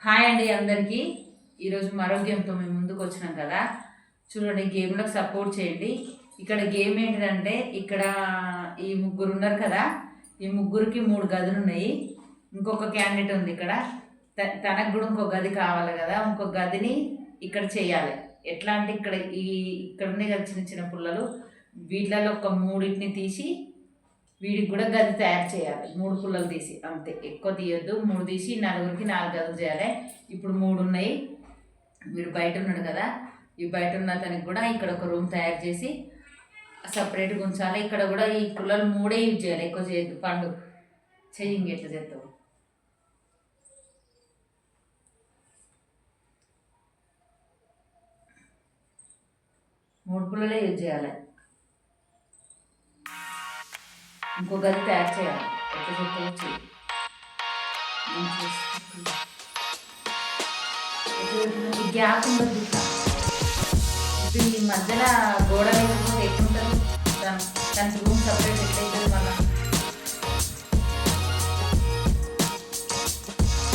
Hi అండి అందరికీ. ఈరోజు మరో గేమ్తో మేము ముందుకు వచ్చినాం కదా. చూడండి, గేమ్లకు సపోర్ట్ చేయండి. ఇక్కడ గేమ్ ఏంటిదంటే, ఇక్కడ ఈ ముగ్గురు ఉన్నారు కదా, ఈ ముగ్గురికి 3 గదులు ఉన్నాయి. ఇంకొక క్యాండిడేట్ ఉంది ఇక్కడ, తనకు కూడా ఇంకొక గది కావాలి కదా. ఇంకొక గదిని ఇక్కడ చేయాలి. ఎట్లా అంటే ఇక్కడ ఉన్నాయి కదా చిన్న చిన్న పుల్లలు, వీటిలలో ఒక 3 తీసి వీడికి కూడా గది తయారు చేయాలి. 3 పుల్లలు తీసి, అంతే, ఎక్కువ తీయొద్దు. 3 తీసి నలుగురికి 4 గదులు చేయాలి. ఇప్పుడు 3 ఉన్నాయి. వీడు బయట ఉన్నాడు కదా, ఈ బయట ఉన్న అతనికి కూడా ఇక్కడ ఒక రూమ్ తయారు చేసి సపరేట్గా ఉంచాలి. ఇక్కడ కూడా ఈ పుల్లలు 3 యూజ్ చేయాలి, ఎక్కువ చేయొద్దు. పండు చెయ్యి, ఇంకెట్లా చేస్తావు? మూడు పుల్లలే యూజ్ చేయాలి. ఇంకో గది తయారు చేయాలి. ఎట్లా చెప్పవచ్చు? ఈ గ్యాప్ ఉండదు. ఇప్పుడు ఈ మధ్యలో గోడ లేకపోతే ఎట్లుంటుంది? దానికి రూమ్ సపరేట్ ఎట్లయితుంది? మళ్ళీ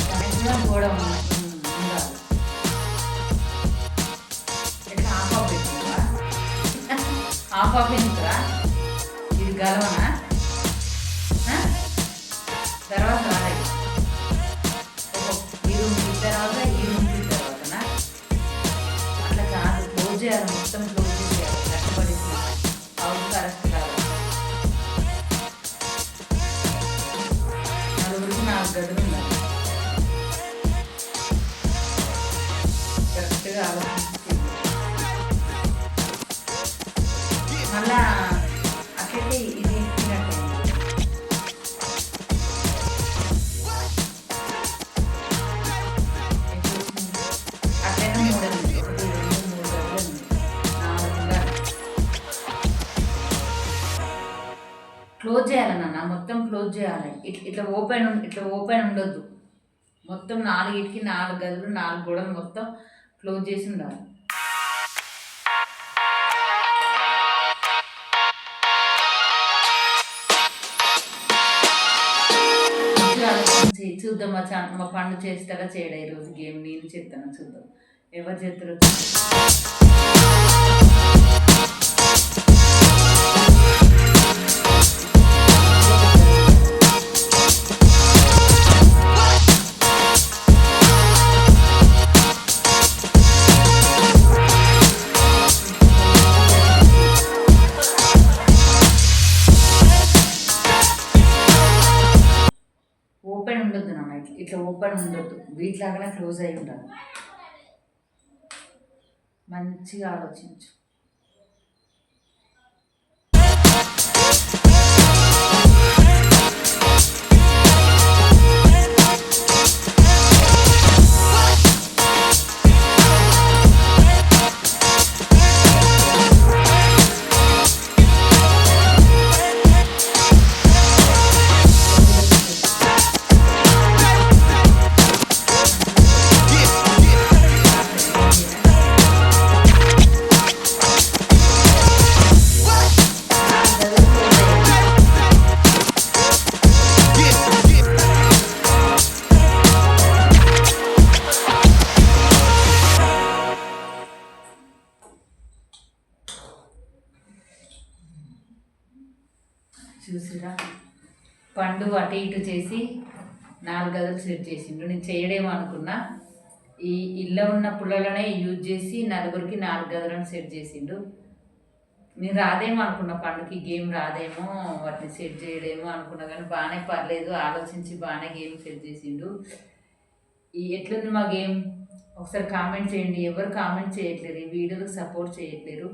కనెక్ట్గా గోడ ఉండాలి. ఎట్లా హాఫ్ ఆఫ్ పెట్టుకుంటా? హాఫ్ ఆఫ్ ఎందుకురా? ఇది గలవనా? తర్వాత రాలేదు. ఈ రూమ్ తర్వాత ఈ రూమ్ తర్వాతనా? అట్లా కాదు, క్లోజ్ చేయాలి. మొత్తం క్లోజ్ చేయాలి. కష్టపడి అవును, కరెక్ట్ కాదు. 4 గదులు ఉన్నాయి. కరెక్ట్గా ఆలోచించి మళ్ళా అట్లయితే ఇది క్లోజ్ చేయాలన్న, మొత్తం క్లోజ్ చేయాలి. ఇట్లా ఓపెన్ ఉండొద్దు. మొత్తం 4 గదులు, 4 గోడలు మొత్తం క్లోజ్ చేసి ఉండాలి. చూద్దాం మా పండు చేస్తారా చేయడా ఈరోజు గేమ్. నేను చేస్తాను, చూద్దాం ఎవరు చేస్తారో. ఓపెన్ ఉండొద్దు నాన్న, ఇట్లా ఓపెన్ ఉండొద్దు. వీటిలాగానే క్లోజ్ అయి ఉండాలి. మంచిగా ఆలోచించు. చూసిరా, పండు అటు ఇటు చేసి 4 గదులు సెట్ చేసిండు. నేను చేయడేమో అనుకున్నా, ఈ ఇల్లు ఉన్న పుల్లలనే యూజ్ చేసి నలుగురికి 4 గదులను సెట్ చేసిండు. నేను రాదేమో అనుకున్నా, పండుకి గేమ్ రాదేమో, వాటిని సెట్ చేయడేమో అనుకున్నా. కానీ బాగానే పర్లేదు, ఆలోచించి బాగానే గేమ్ సెట్ చేసిండు. ఎట్లుంది మా గేమ్? ఒకసారి కామెంట్ చేయండి. ఎవరు కామెంట్ చేయట్లేరు, ఈ వీడియోలకు సపోర్ట్ చేయట్లేరు.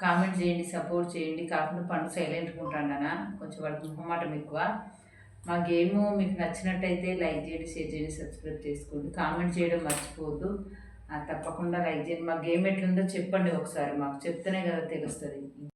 కామెంట్ చేయండి, సపోర్ట్ చేయండి. కాకుండా పండు సైలెంట్గా ఉంటాడనా, కొంచెం వాడికి మొహమాటం ఎక్కువ. మా గేము మీకు నచ్చినట్టయితే లైక్ చేయండి, షేర్ చేయండి, సబ్స్క్రైబ్ చేసుకోండి. కామెంట్ చేయడం మర్చిపోవద్దు. తప్పకుండా లైక్ చేయండి. మా గేమ్ ఎట్లుందో చెప్పండి ఒకసారి, మాకు చెప్తేనే కదా తెలుస్తుంది.